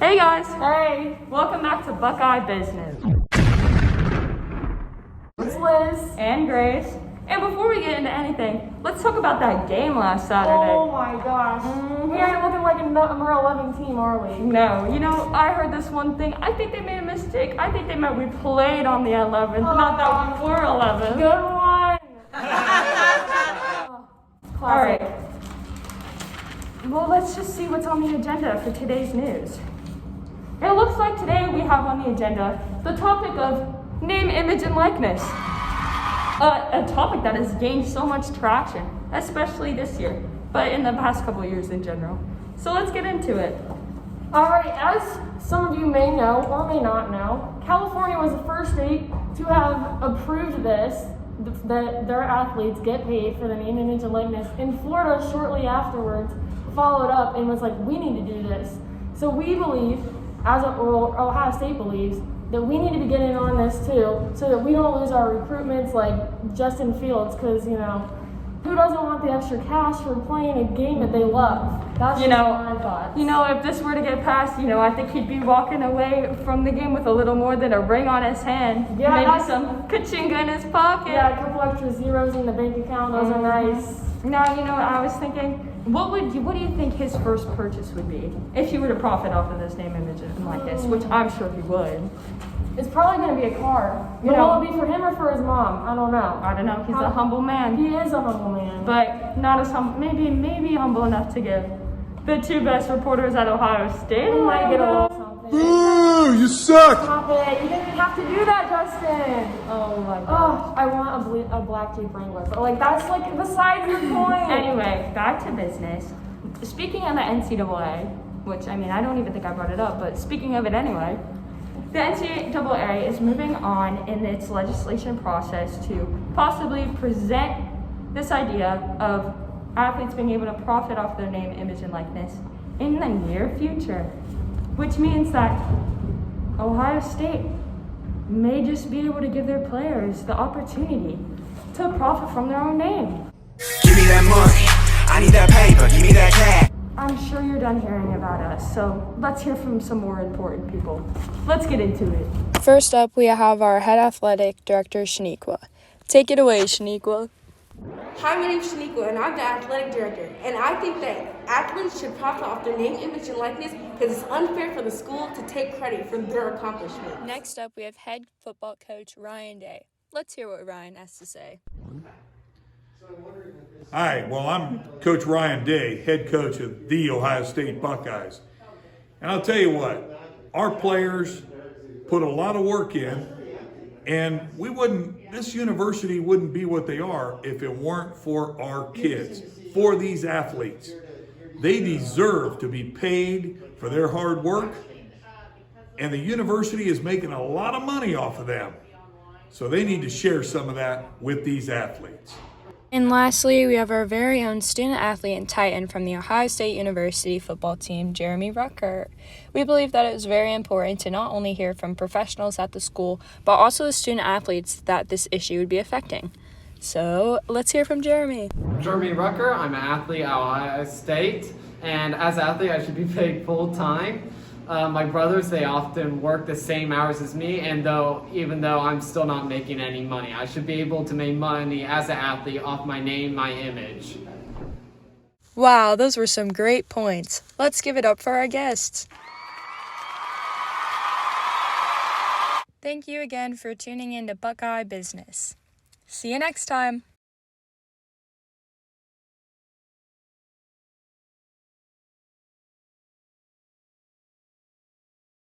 Hey guys! Hey, Welcome back to Buckeye Business. it's Liz. And Grace. And before we get into anything, let's talk about that game last Saturday. Oh my gosh. We ain't looking like a number 11 team, are we? No, I heard this one thing. I think they made a mistake. I think they meant we played on the 11th, not that we were 11th. Good one. All right. Well, let's just see what's on the agenda for today's news. It looks like today we have on the agenda the topic of name, image, and likeness. A topic that has gained so much traction, especially this year, but in the past couple years in general. So let's get into it. All right, as some of you may know or may not know, California was the first state to have approved this, that their athletes get paid for the name, image, and likeness. And Florida shortly afterwards followed up and was like, we need to do this. So we believe, Ohio State believes, that we need to be getting on this too, so that we don't lose our recruitments like Justin Fields, because, who doesn't want the extra cash for playing a game that they love? That's just my thoughts. If this were to get passed, I think he'd be walking away from the game with a little more than a ring on his hand. Yeah, maybe some kachinga in his pocket. Yeah, a couple extra zeros in the bank account. Those are nice. Now, I was thinking, what do you think his first purchase would be if he were to profit off of this name, image, and likeness, which I'm sure he would? It's probably going to be a car. But will it be for him or for his mom? I don't know. He's a humble man. He is a humble man. But not as humble, maybe humble enough to give the two best reporters at Ohio State. He might get a little something. Ooh, you suck! Stop it. You didn't have to do that, Justin. Oh my god. Oh, I want a black Jeep Wrangler. But that's besides the point. Anyway, back to business. Speaking of the NCAA, which I don't even think I brought it up, but speaking of it anyway, the NCAA is moving on in its legislation process to possibly present this idea of athletes being able to profit off their name, image, and likeness in the near future, which means that Ohio State may just be able to give their players the opportunity to profit from their own name. Give me that money, I need that paper, give me that cash. I'm sure you're done hearing about us, so let's hear from some more important people. Let's get into it. First up, we have our head athletic director, Shaniqua. Take it away, Shaniqua. Hi, my name is Shaniqua, and I'm the athletic director. And I think that athletes should profit off their name, image, and likeness because it's unfair for the school to take credit for their accomplishments. Next up, we have head football coach Ryan Day. Let's hear what Ryan has to say. Hi, well, I'm Coach Ryan Day, head coach of the Ohio State Buckeyes. And I'll tell you what, our players put a lot of work in, and this university wouldn't be what they are if it weren't for our kids, for these athletes. They deserve to be paid for their hard work, and the university is making a lot of money off of them. So they need to share some of that with these athletes. And lastly, we have our very own student athlete and titan from the Ohio State University football team, Jeremy Rucker. We believe that it is very important to not only hear from professionals at the school, but also the student athletes that this issue would be affecting. So let's hear from Jeremy. Jeremy Rucker, I'm an athlete at Ohio State, and as an athlete I should be paid full time. My brothers, they often work the same hours as me, and even though I'm still not making any money, I should be able to make money as an athlete off my name, my image. Wow, those were some great points. Let's give it up for our guests. Thank you again for tuning in to Buckeye Business. See you next time.